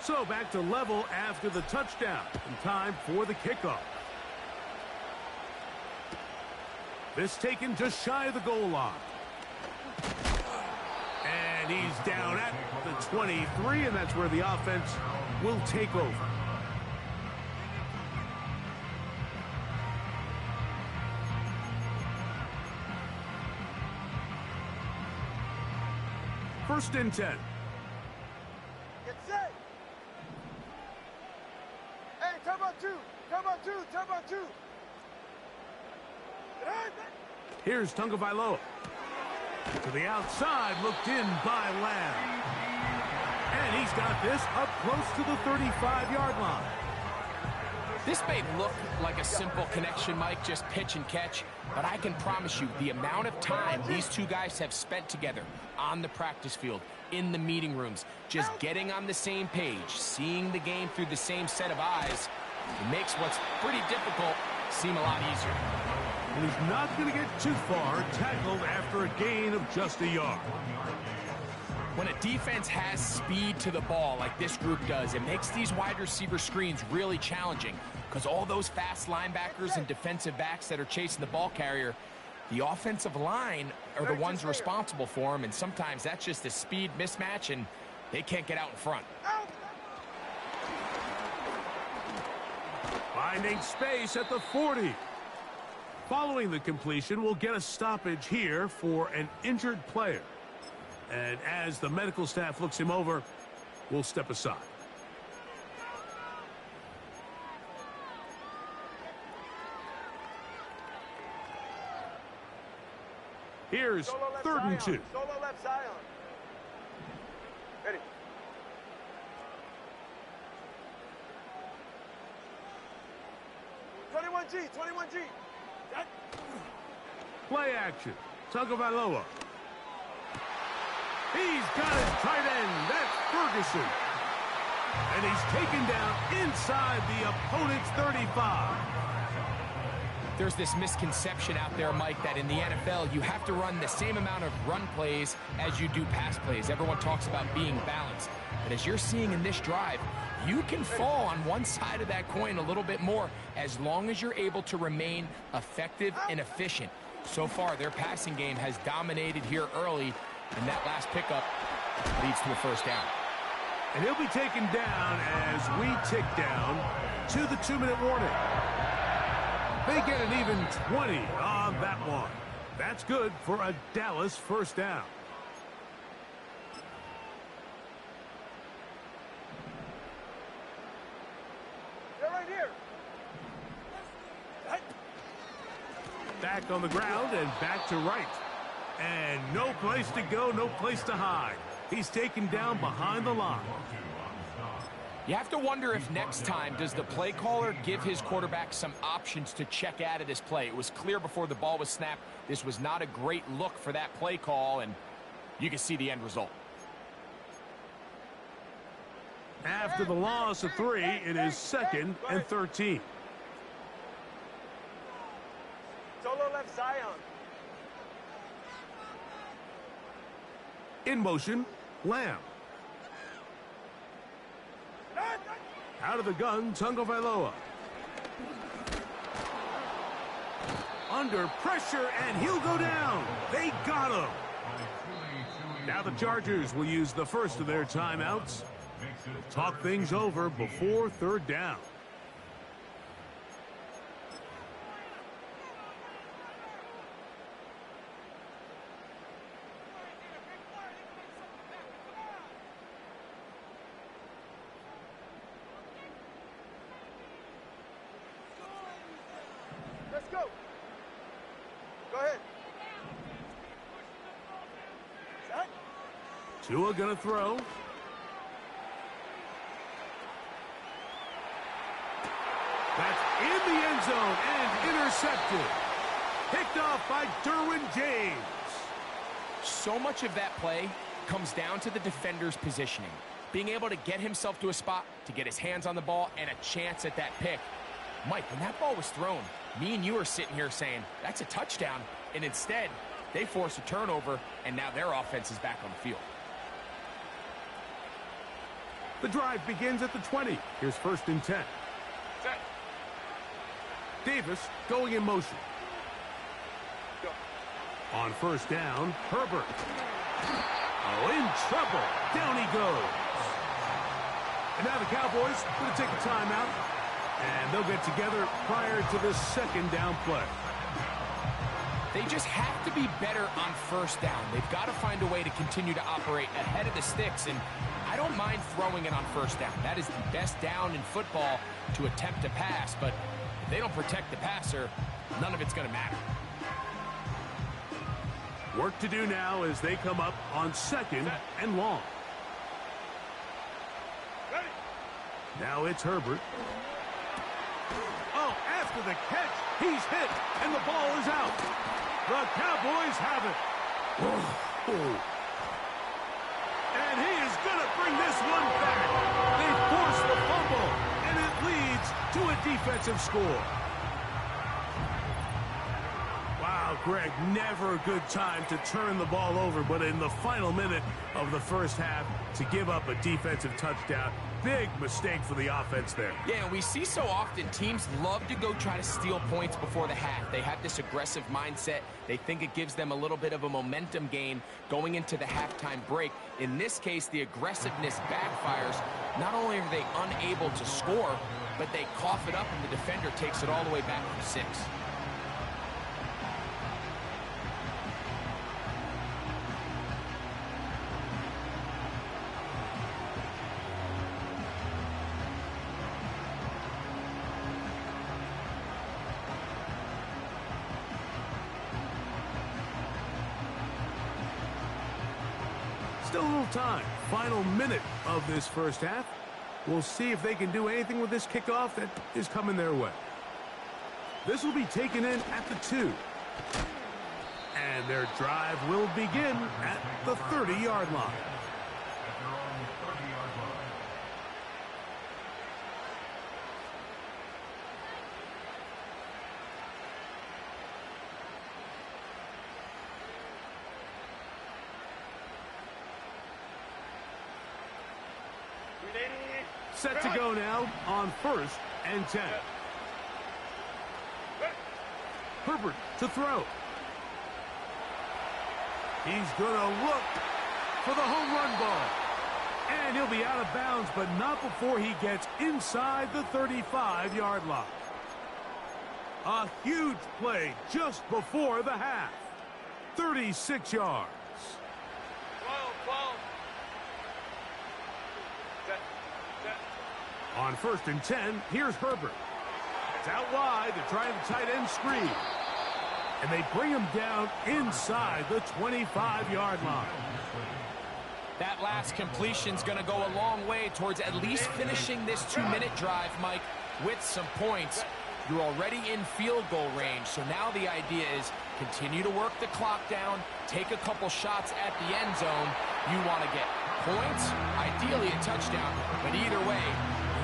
So back to level after the touchdown. And time for the kickoff. This taken just shy of the goal line. And he's down at the 23, and that's where the offense will take over. First and 10. Get set. Hey, turn on two. Turn on two. Turn on two. Here's Tagovailoa. To the outside, looked in by Lamb. And he's got this up close to the 35-yard line. This may look like a simple connection, Mike, just pitch and catch, but I can promise you the amount of time these two guys have spent together on the practice field, in the meeting rooms, just getting on the same page, seeing the game through the same set of eyes, it makes what's pretty difficult seem a lot easier. And he's not going to get too far, tackled after a gain of just a yard. When a defense has speed to the ball like this group does, it makes these wide receiver screens really challenging because all those fast linebackers and defensive backs that are chasing the ball carrier, the offensive line are the ones responsible for them, and sometimes that's just a speed mismatch, and they can't get out in front. Finding space at the 40. Following the completion, we'll get a stoppage here for an injured player. And as the medical staff looks him over, we'll step aside. Here's third and 2. Solo left side. Ready. G, 21G. Play action. Tagovailoa. He's got his tight end. That's Ferguson. And he's taken down inside the opponent's 35. There's this misconception out there, Mike, that in the NFL, you have to run the same amount of run plays as you do pass plays. Everyone talks about being balanced. But as you're seeing in this drive, you can fall on one side of that coin a little bit more as long as you're able to remain effective and efficient. So far, their passing game has dominated here early, and that last pickup leads to a first down. And he'll be taken down as we tick down to the 2-minute warning. They get an even 20 on that one. That's good for a Dallas first down. They're right here. Back on the ground and back to right. And no place to go, no place to hide. He's taken down behind the line. You have to wonder if next time, does the play caller give his quarterback some options to check out of this play? It was clear before the ball was snapped, this was not a great look for that play call, and you can see the end result. After the loss of 3, it is 2nd and 13. Solo left Zion. In motion, Lamb. Out of the gun, Tagovailoa. Under pressure, and he'll go down. They got him. Now the Chargers will use the first of their timeouts. Talk things over before third down. Let's go. Go ahead. Set. Tua gonna throw. That's in the end zone and intercepted. Picked off by Derwin James. So much of that play comes down to the defender's positioning. Being able to get himself to a spot, to get his hands on the ball, and a chance at that pick. Mike, when that ball was thrown, me and you are sitting here saying, that's a touchdown. And instead, they force a turnover, and now their offense is back on the field. The drive begins at the 20. Here's 1st and 10. Set. Davis going in motion. Go. On 1st down, Herbert. Oh, in trouble. Down he goes. And now the Cowboys going to take a timeout, and they'll get together prior to this 2nd down play. They just have to be better on 1st down. They've got to find a way to continue to operate ahead of the sticks, and I don't mind throwing it on 1st down. That is the best down in football to attempt to pass, but if they don't protect the passer, none of it's going to matter. Work to do now as they come up on 2nd and long. Ready. Now it's Herbert. Oh, after the catch, he's hit, and the ball is out. The Cowboys have it. Oh. And he is going to bring this one back. They force the fumble, and it leads to a defensive score. Wow, Greg, never a good time to turn the ball over, but in the final minute of the 1st half, to give up a defensive touchdown, big mistake for the offense there. Yeah, and we see so often teams love to go try to steal points before the half. They have this aggressive mindset. They think it gives them a little bit of a momentum gain going into the halftime break. In this case, the aggressiveness backfires. Not only are they unable to score, but they cough it up and the defender takes it all the way back to 6. Still a little time. Final minute of this 1st half. We'll see if they can do anything with this kickoff that is coming their way. This will be taken in at the 2. And their drive will begin at the 30-yard line. Set to go now on 1st and 10. Herbert to throw. He's going to look for the home run ball. And he'll be out of bounds, but not before he gets inside the 35-yard line. A huge play just before the half. 36 yards. 12. On 1st and 10, here's Herbert. It's out wide. They're trying the tight end screen. And they bring him down inside the 25-yard line. That last completion's going to go a long way towards at least finishing this 2-minute drive, Mike, with some points. You're already in field goal range, so now the idea is continue to work the clock down, take a couple shots at the end zone. You want to get points, ideally a touchdown, but either way,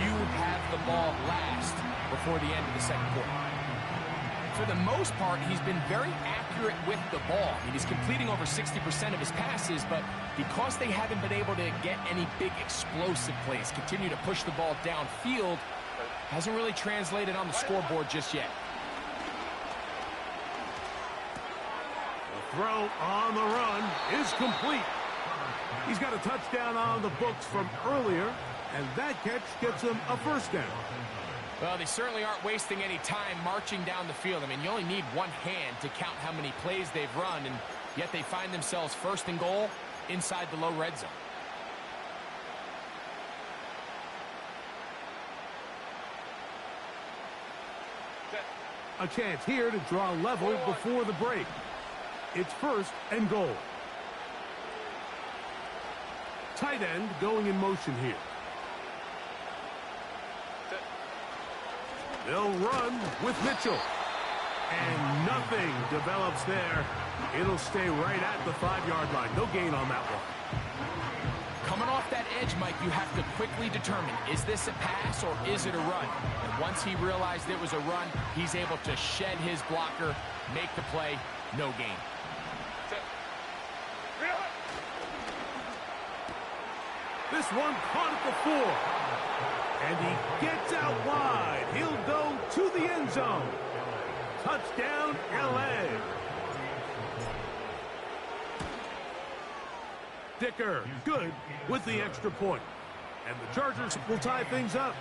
you have the ball last before the end of the 2nd quarter. For the most part, he's been very accurate with the ball. I mean, he's completing over 60% of his passes, but because they haven't been able to get any big explosive plays, continue to push the ball downfield, hasn't really translated on the scoreboard just yet. The throw on the run is complete. He's got a touchdown on the books from earlier, and that catch gets him a 1st down. Well, they certainly aren't wasting any time marching down the field. I mean, you only need one hand to count how many plays they've run, and yet they find themselves 1st and goal inside the low red zone. A chance here to draw level before the break. It's 1st and goal. Tight end going in motion here. They'll run with Mitchell. And nothing develops there. It'll stay right at the 5-yard line. No gain on that one. Coming off that edge, Mike, you have to quickly determine, is this a pass or is it a run? And once he realized it was a run, he's able to shed his blocker, make the play, no gain. This one caught at the 4. And he gets out wide. He'll go to the end zone. Touchdown, L.A. Dicker, good with the extra point. And the Chargers will tie things up.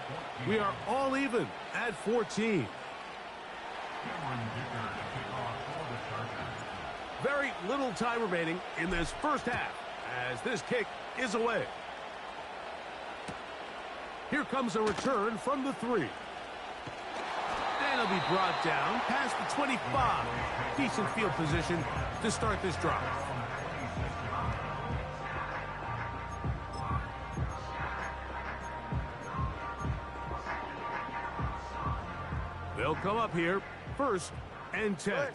We are all even at 14. Very little time remaining in this first half as this kick is away. Here comes a return from the 3. And he'll be brought down past the 25. Decent field position to start this drive. They'll come up here, 1st and 10.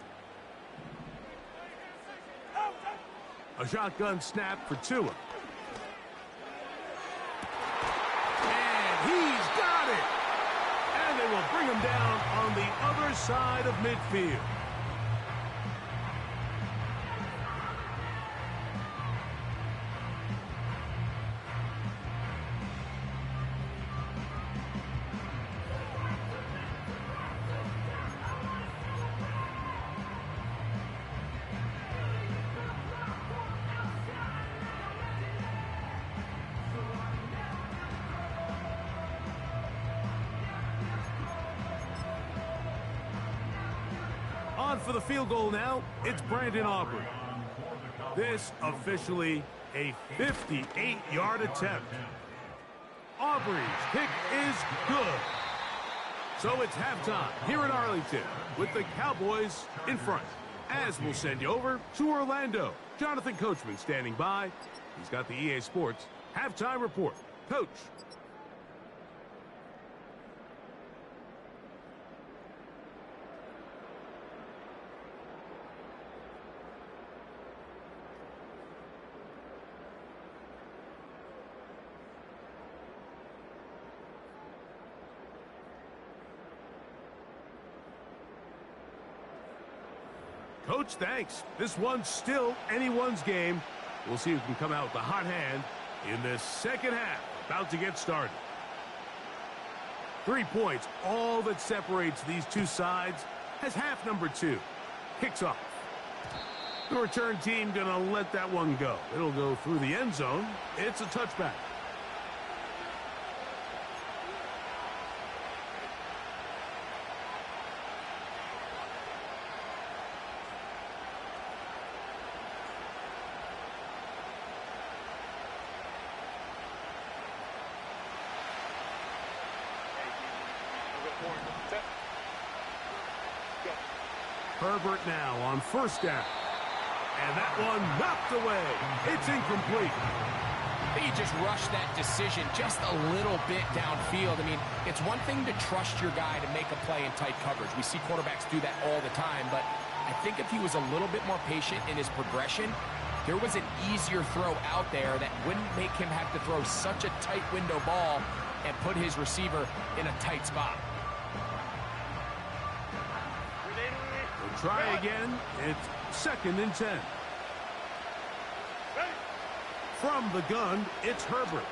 A shotgun snap for Tua. And he's got it! And they will bring him down on the other side of midfield. On for the field goal now, it's Brandon Aubrey. This officially a 58-yard attempt. Aubrey's kick is good. So it's halftime here in Arlington with the Cowboys in front. As we'll send you over to Orlando. Jonathan Coachman standing by. He's got the EA Sports halftime report. Coach. Coach, thanks. This one's still anyone's game. We'll see who can come out with the hot hand in this second half. About to get started. 3 points, all that separates these two sides, as half number 2 kicks off. The return team gonna let that one go. It'll go through the end zone. It's a touchback. Herbert now on 1st down. And that one knocked away. It's incomplete. He just rushed that decision just a little bit downfield. I mean, it's one thing to trust your guy to make a play in tight coverage. We see quarterbacks do that all the time, but I think if he was a little bit more patient in his progression, there was an easier throw out there that wouldn't make him have to throw such a tight window ball and put his receiver in a tight spot. Try again. It's 2nd and 10. From the gun, it's Herbert.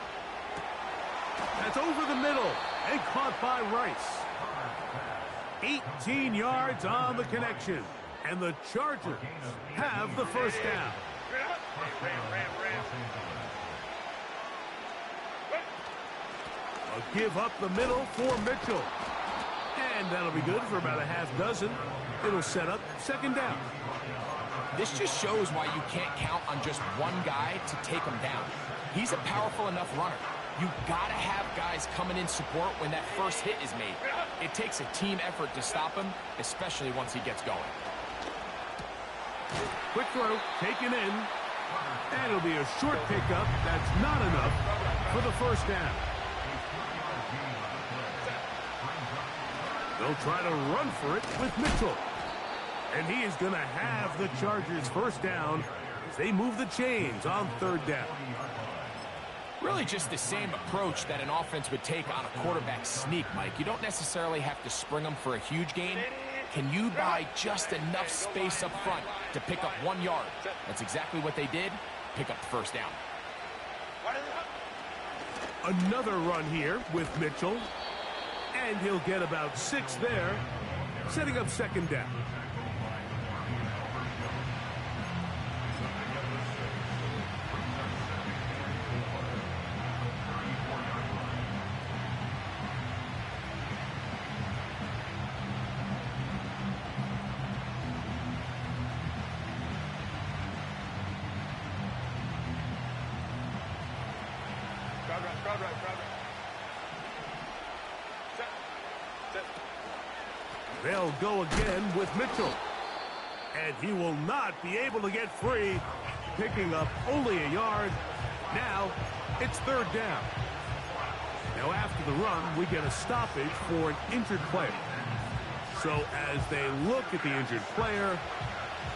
That's over the middle and caught by Rice. 18 yards on the connection. And the Chargers have the 1st down. A give up the middle for Mitchell. And that'll be good for about a half dozen. It'll set up 2nd down. This just shows why you can't count on just one guy to take him down. He's a powerful enough runner. You gotta have guys coming in support when that first hit is made. It takes a team effort to stop him, especially once he gets going. Quick throw, taken in. And it'll be a short pickup. That's not enough for the 1st down. They'll try to run for it with Mitchell. And he is going to have the Chargers 1st down as they move the chains on 3rd down. Really just the same approach that an offense would take on a quarterback sneak, Mike. You don't necessarily have to spring them for a huge gain. Can you buy just enough space up front to pick up 1 yard? That's exactly what they did. Pick up the 1st down. Another run here with Mitchell. And he'll get about 6 there, setting up second down. Crowd right. Set. They'll go again with Mitchell. And he will not be able to get free, picking up only a yard. Now, it's third down. Now, after the run, we get a stoppage for an injured player. So, as they look at the injured player,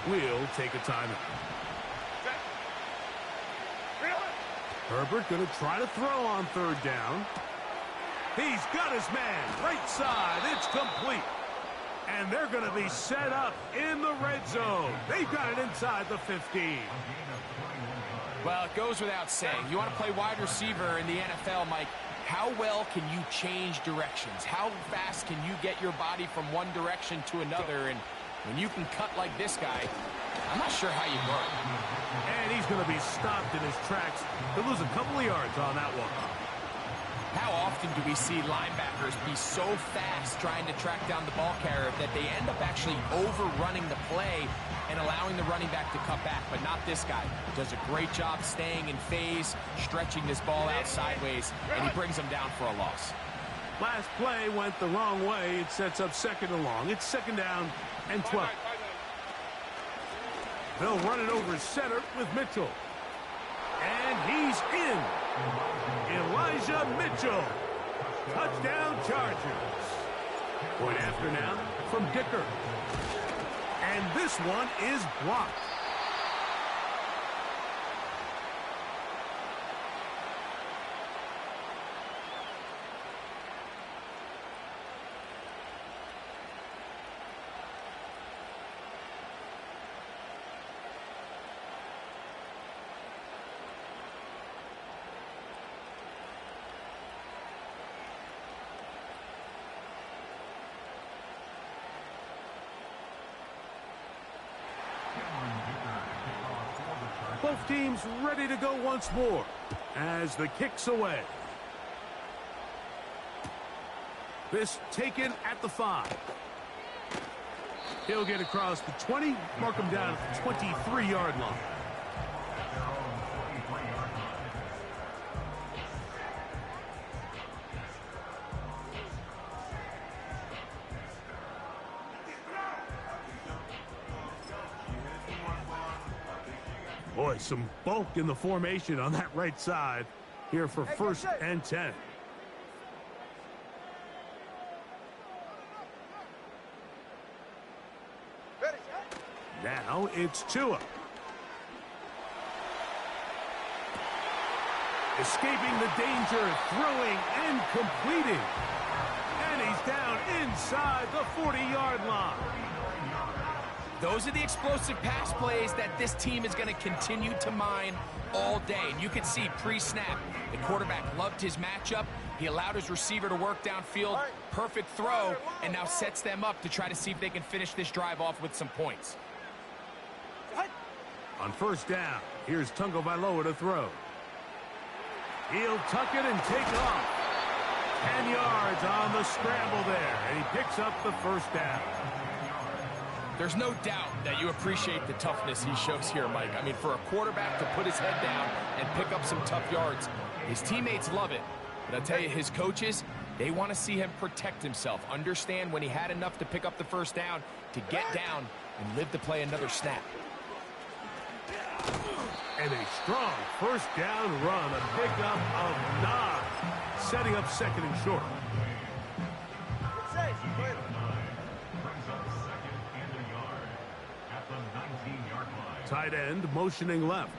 we'll take a timeout. Herbert going to try to throw on third down. He's got his man. Right side. It's complete. And they're going to be set up in the red zone. They've got it inside the 15. Well, it goes without saying. You want to play wide receiver in the NFL, Mike. How well can you change directions? How fast can you get your body from one direction to another? And when you can cut like this guy, I'm not sure how you guard. And he's going to be stopped in his tracks. He'll lose a couple of yards on that one. How often do we see linebackers be so fast trying to track down the ball carrier that they end up actually overrunning the play and allowing the running back to cut back? But not this guy. Does a great job staying in phase, stretching this ball out sideways, and he brings him down for a loss. Last play went the wrong way. It sets up second and long. It's second down and 12. They'll run it over center with Mitchell. And he's in. Elijah Mitchell. Touchdown Chargers. Point after now from Dicker. And this one is blocked. Both teams ready to go once more as the kick's away. This taken at the 5. He'll get across the 20, mark him down at the 23-yard line. Boy, some bulk in the formation on that right side here for first and 10. Now it's Tua. Escaping the danger, throwing and completing. And he's down inside the 40-yard line. Those are the explosive pass plays that this team is going to continue to mine all day. And you can see pre-snap, the quarterback loved his matchup. He allowed his receiver to work downfield. Perfect throw, and now sets them up to try to see if they can finish this drive off with some points. On first down, here's Tungo Vailoa to throw. He'll tuck it and take off. 10 yards on the scramble there, and he picks up the first down. There's no doubt that you appreciate the toughness he shows here, Mike. I mean, for a quarterback to put his head down and pick up some tough yards, his teammates love it. But I'll tell you, his coaches, they want to see him protect himself, understand when he had enough to pick up the first down, to get down and live to play another snap. And a strong first down run, a pickup of 9, setting up second and short. Tight end motioning left.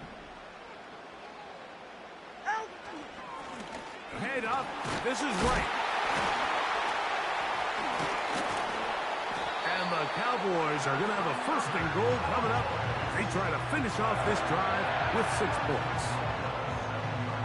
Head up. This is right. And the Cowboys are going to have a first and goal coming up. They try to finish off this drive with 6 points.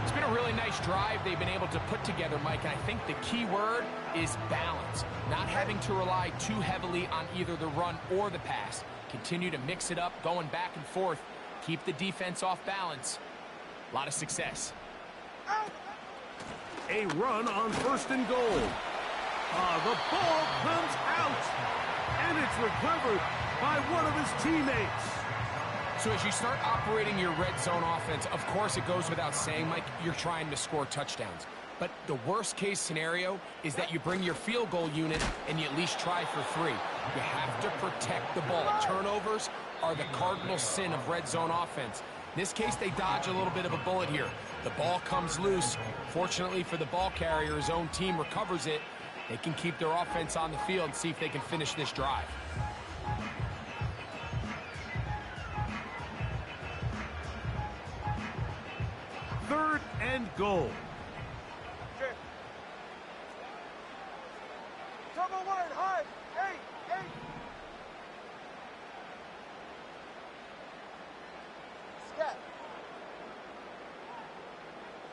It's been a really nice drive they've been able to put together, Mike, and I think the key word is balance. Not having to rely too heavily on either the run or the pass. Continue to mix it up, going back and forth. Keep the defense off balance. A lot of success. A run on 1st and goal. The ball comes out, and it's recovered by one of his teammates. So as you start operating your red zone offense, of course it goes without saying, Mike, you're trying to score touchdowns. But the worst case scenario is that you bring your field goal unit and you at least try for 3. You have to protect the ball. Turnovers are the cardinal sin of red zone offense. In this case, they dodge a little bit of a bullet here. The ball comes loose. Fortunately for the ball carrier, his own team recovers it. They can keep their offense on the field and see if they can finish this drive. Third and goal. Okay. Trouble wide, high. 8. Scat.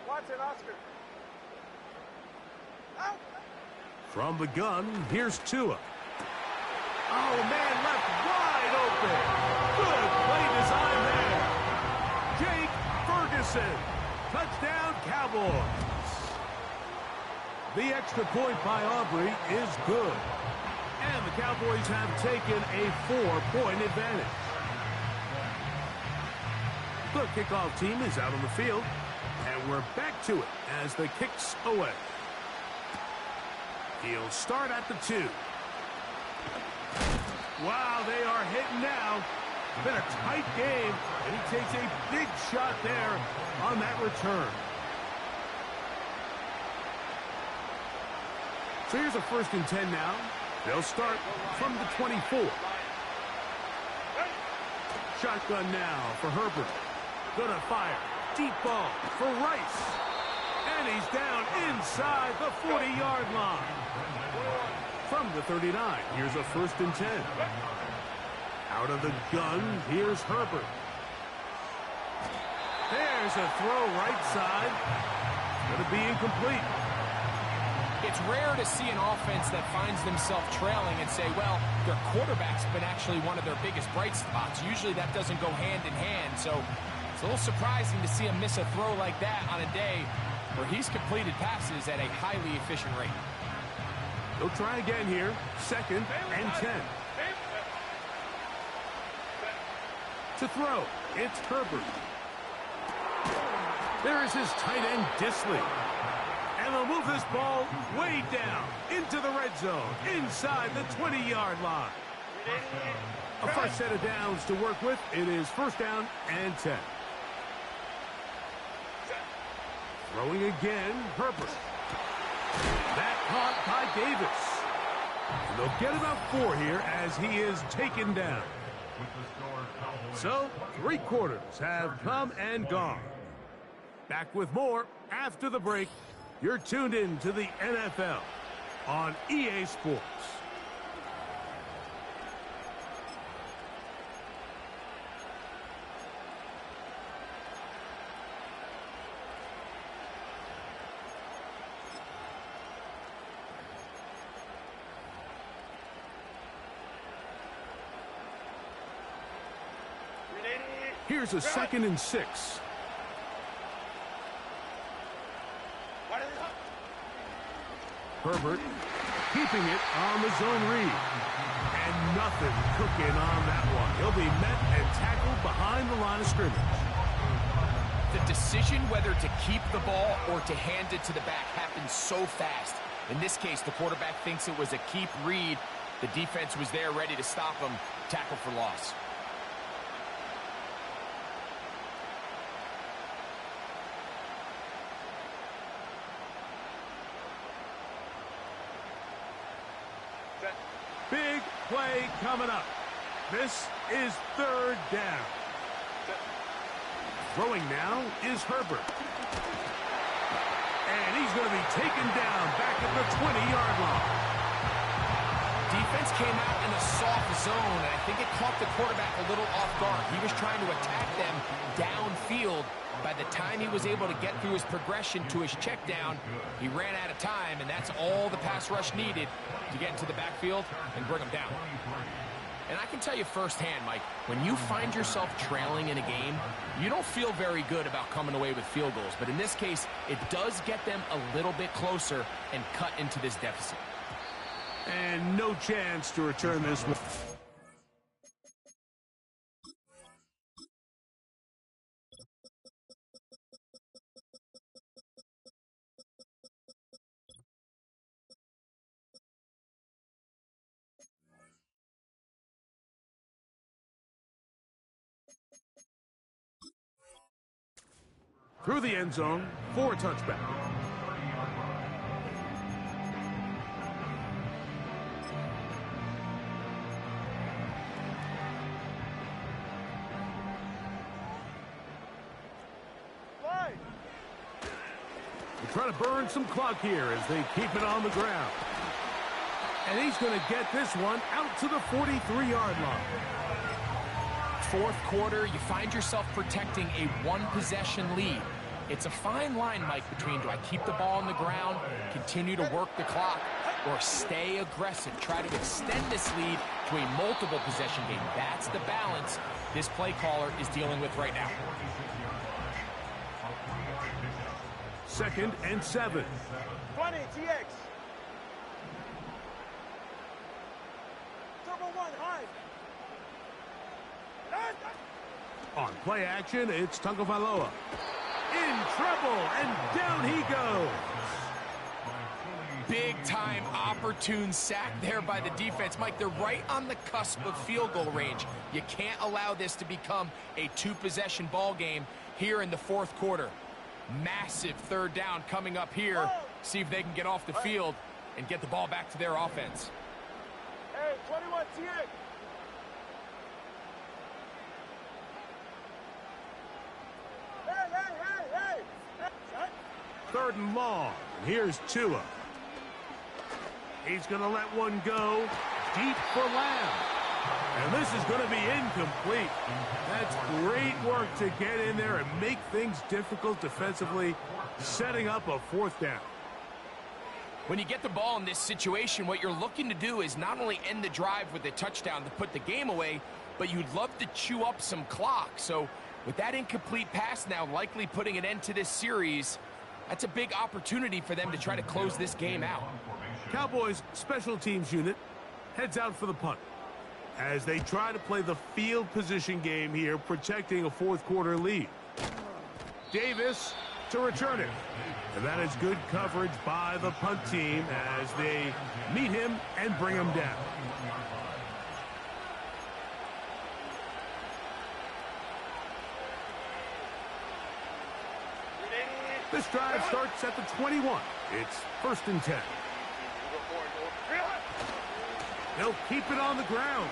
Watson, Oscar. Out. From the gun, here's Tua. Oh, man, left wide open. Good play design there. Jake Ferguson. Touchdown, Cowboys. The extra point by Aubrey is good. And the Cowboys have taken a 4-point advantage. The kickoff team is out on the field. And we're back to it as the kick's away. He'll start at the 2. Wow, they are hitting now. Been a tight game, and he takes a big shot there on that return. So here's a 1st and 10 now. They'll start from the 24. Shotgun now for Herbert. Gonna fire. Deep ball for Rice. And he's down inside the 40-yard line. From the 39, here's a 1st and 10. Out of the gun, here's Herbert. There's a throw right side. Going to be incomplete. It's rare to see an offense that finds themselves trailing and say, well, their quarterback's been actually one of their biggest bright spots. Usually that doesn't go hand in hand, so it's a little surprising to see him miss a throw like that on a day where he's completed passes at a highly efficient rate. They'll try again here. 2nd and 10. To throw, it's Herbert. There is his tight end, Disley. And they'll move this ball way down into the red zone, inside the 20-yard line. A first set of downs to work with. It is 1st down and 10. Throwing again, Herbert. That caught by Davis. And they'll get about 4 here as he is taken down. So, 3 quarters have come and gone. Back with more after the break. You're tuned in to the NFL on EA Sports. Here's a 2nd and 6. Herbert keeping it on the zone read. And nothing cooking on that one. He'll be met and tackled behind the line of scrimmage. The decision whether to keep the ball or to hand it to the back happens so fast. In this case, the quarterback thinks it was a keep read. The defense was there ready to stop him. Tackle for loss. Big play coming up. This is 3rd down. Throwing now is Herbert. And he's going to be taken down back at the 20-yard line. defense came out in a soft zone, and I think it caught the quarterback a little off guard. He was trying to attack them downfield. By the time he was able to get through his progression to his check down, he ran out of time, and that's all the pass rush needed to get into the backfield and bring him down. And I can tell you firsthand, Mike, when you find yourself trailing in a game, you don't feel very good about coming away with field goals. But in this case, it does get them a little bit closer and cut into this deficit. And no chance to return this one. Through the end zone for a touchback. They're trying to burn some clock here as they keep it on the ground. And he's going to get this one out to the 43-yard line. Fourth quarter, you find yourself protecting a one-possession lead. It's a fine line, Mike, between do I keep the ball on the ground, continue to work the clock, or stay aggressive, try to extend this lead to a multiple possession game. That's the balance this play caller is dealing with right now. 2nd and 7. 20, TX. Turbo 1, high. On play action, it's Tagovailoa. In trouble, and down he goes. Big-time opportune sack there by the defense. Mike, they're right on the cusp of field goal range. You can't allow this to become a two-possession ball game here in the fourth quarter. Massive third down coming up here. See if they can get off the field and get the ball back to their offense. Hey, 21, TX. Third and long. Here's Tua. He's going to let one go deep for Lamb. And this is going to be incomplete. That's great work to get in there and make things difficult defensively, setting up a fourth down. When you get the ball in this situation, what you're looking to do is not only end the drive with a touchdown to put the game away, but you'd love to chew up some clock. So with that incomplete pass now likely putting an end to this series, that's a big opportunity for them to try to close this game out. Cowboys special teams unit heads out for the punt as they try to play the field position game here, protecting a fourth quarter lead. Davis to return it. And that is good coverage by the punt team as they meet him and bring him down. This drive starts at the 21. It's 1st and 10. They'll keep it on the ground.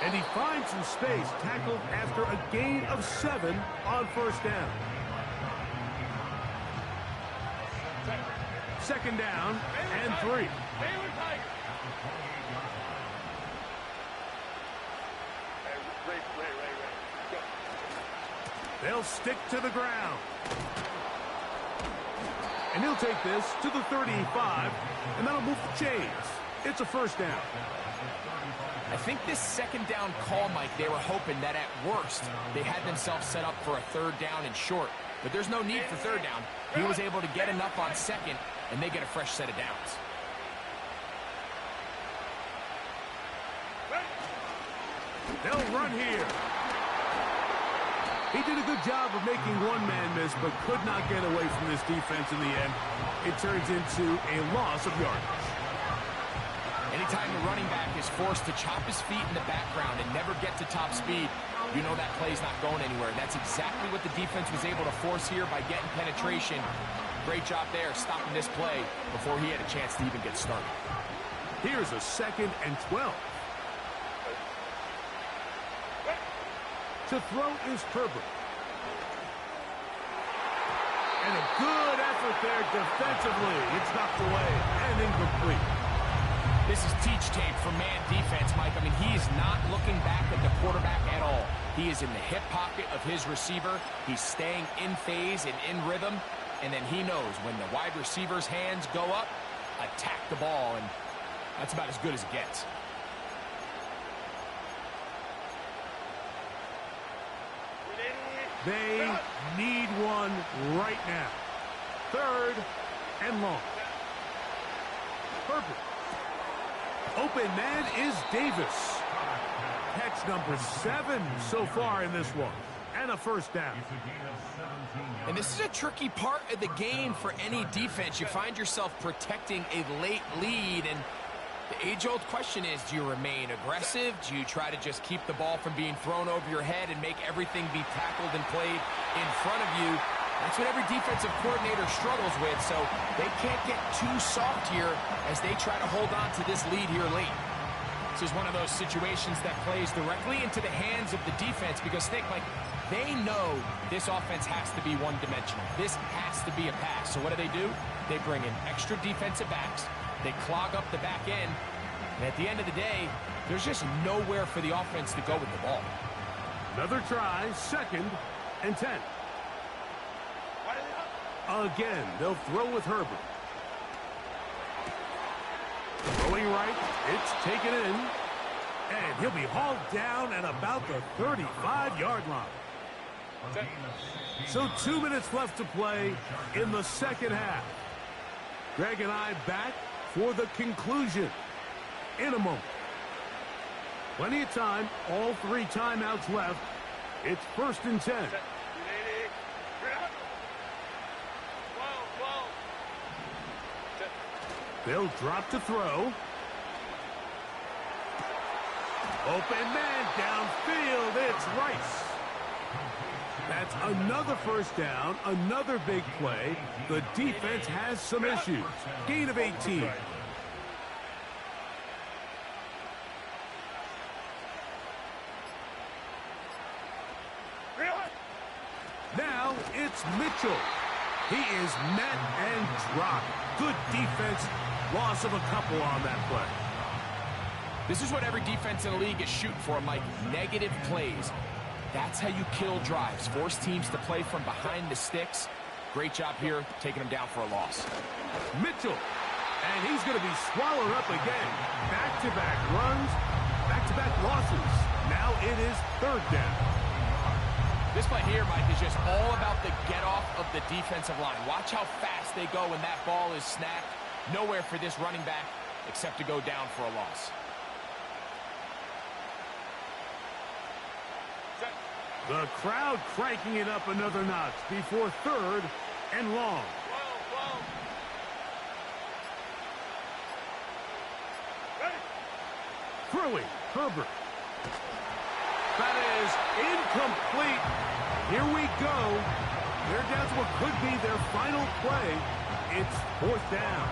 And he finds some space, tackled after a gain of 7 on 1st down. 2nd down and 3. They'll stick to the ground. And he'll take this to the 35, and that'll move the chains. It's a 1st down. I think this 2nd down call, Mike, they were hoping that at worst they had themselves set up for a 3rd down and short. But there's no need for 3rd down. He was able to get enough on 2nd, and they get a fresh set of downs. They'll run here. He did a good job of making one man miss, but could not get away from this defense in the end. It turns into a loss of yardage. Anytime the running back is forced to chop his feet in the background and never get to top speed, you know that play's not going anywhere. That's exactly what the defense was able to force here by getting penetration. Great job there, stopping this play before he had a chance to even get started. Here's a 2nd and 12. To throw is Herbert. And a good effort there defensively. It's knocked away and incomplete. This is teach tape for man defense, Mike. I mean, he is not looking back at the quarterback at all. He is in the hip pocket of his receiver. He's staying in phase and in rhythm. And then he knows when the wide receiver's hands go up, attack the ball. And that's about as good as it gets. They need one right now. 3rd and long. Herbert. Open man is Davis. Catch number 7 so far in this one. And a first down. And this is a tricky part of the game for any defense. You find yourself protecting a late lead, and the age-old question is, do you remain aggressive? Do you try to just keep the ball from being thrown over your head and make everything be tackled and played in front of you? That's what every defensive coordinator struggles with, so they can't get too soft here as they try to hold on to this lead here late. This is one of those situations that plays directly into the hands of the defense because, think, like, they know this offense has to be one-dimensional. This has to be a pass. So what do? They bring in extra defensive backs. They clog up the back end. And at the end of the day, there's just nowhere for the offense to go with the ball. Another try, 2nd and 10. Again, they'll throw with Herbert. Throwing right, it's taken in. And he'll be hauled down at about the 35-yard line. So 2 minutes left to play in the second half. Greg and I back for the conclusion in a moment. Plenty of time, all 3 timeouts left. It's 1st and 10. They'll drop to throw. Open man downfield. It's Rice. That's another first down, another big play. The defense has some issues. Gain of 18. Now it's Mitchell. He is met and dropped. Good defense. Loss of a couple on that play. This is what every defense in the league is shooting for, Mike. Negative plays. That's how you kill drives. Force teams to play from behind the sticks. Great job here, taking them down for a loss. Mitchell. And he's going to be swallowed up again. Back-to-back runs, back-to-back losses. Now it is 3rd down. This play here, Mike, is just all about the get-off of the defensive line. Watch how fast they go when that ball is snapped. Nowhere for this running back except to go down for a loss. The crowd cranking it up another notch before 3rd and long. Throwing, Herbert. That is incomplete. Here we go. They're down to what could be their final play. It's 4th down.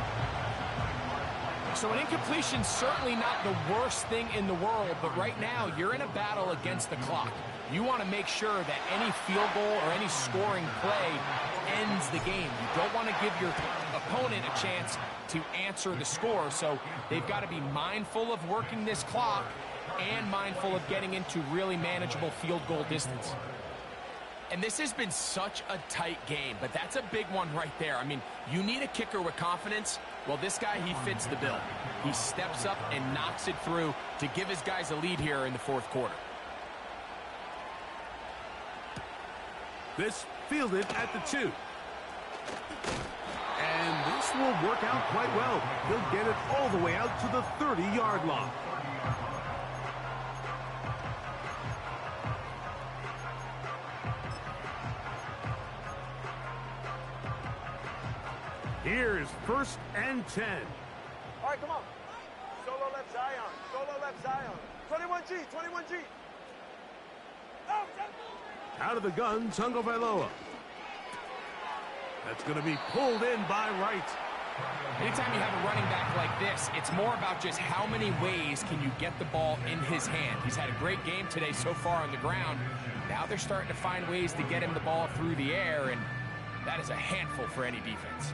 So an incompletion's certainly not the worst thing in the world, but right now you're in a battle against the clock. You want to make sure that any field goal or any scoring play ends the game. You don't want to give your opponent a chance to answer the score, so they've got to be mindful of working this clock and mindful of getting into really manageable field goal distance. And this has been such a tight game, but that's a big one right there. I mean, you need a kicker with confidence. Well, this guy, he fits the bill. He steps up and knocks it through to give his guys a lead here in the 4th quarter. This fielded at the 2. And this will work out quite well. He'll get it all the way out to the 30-yard line. Here's 1st and 10. All right, come on. Solo left Zion. Solo left Zion. 21G, 21G. Out of the gun, Tagovailoa. That's going to be pulled in by Wright. Anytime you have a running back like this, it's more about just how many ways can you get the ball in his hand. He's had a great game today so far on the ground. Now they're starting to find ways to get him the ball through the air, and that is a handful for any defense.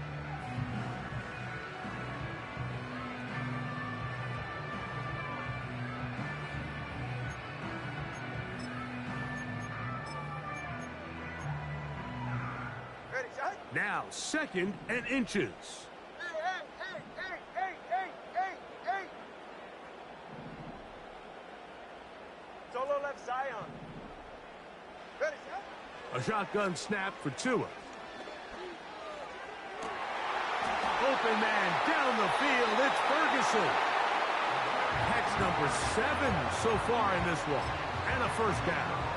Now, 2nd and inches. Hey. Solo left Zion. Ready, set? A shotgun snap for Tua. Open man down the field. It's Ferguson. Catch number 7 so far in this one. And a first down.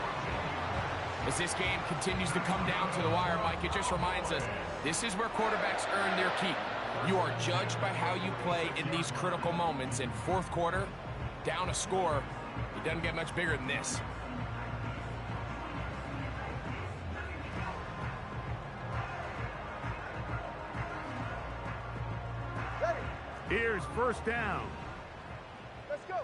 As this game continues to come down to the wire, Mike, it just reminds us this is where quarterbacks earn their keep. You are judged by how you play in these critical moments. In fourth quarter, down a score, it doesn't get much bigger than this. Ready. Here's first down. Let's go.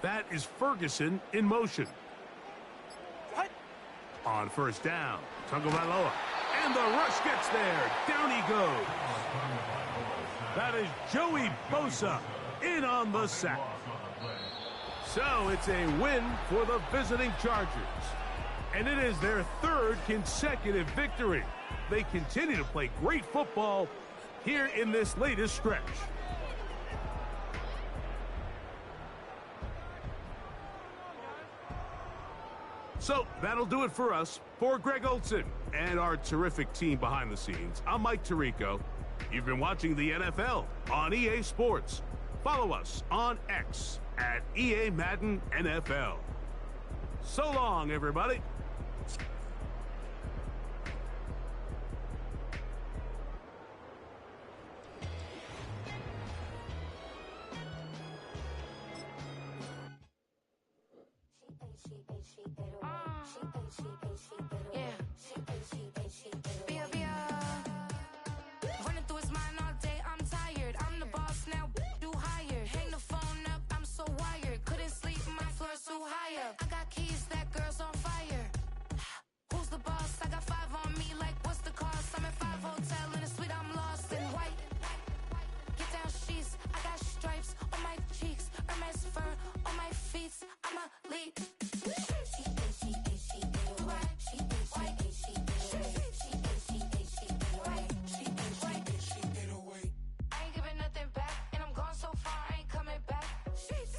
That is Ferguson in motion. What? On first down, Tagovailoa. And the rush gets there. Down he goes. That is Joey Bosa in on the sack. So it's a win for the visiting Chargers. And it is their 3rd consecutive victory. They continue to play great football here in this latest stretch. So that'll do it for us. For Greg Olson and our terrific team behind the scenes, I'm Mike Tirico. You've been watching the NFL on EA Sports. Follow us on X at EA Madden NFL. So long, everybody.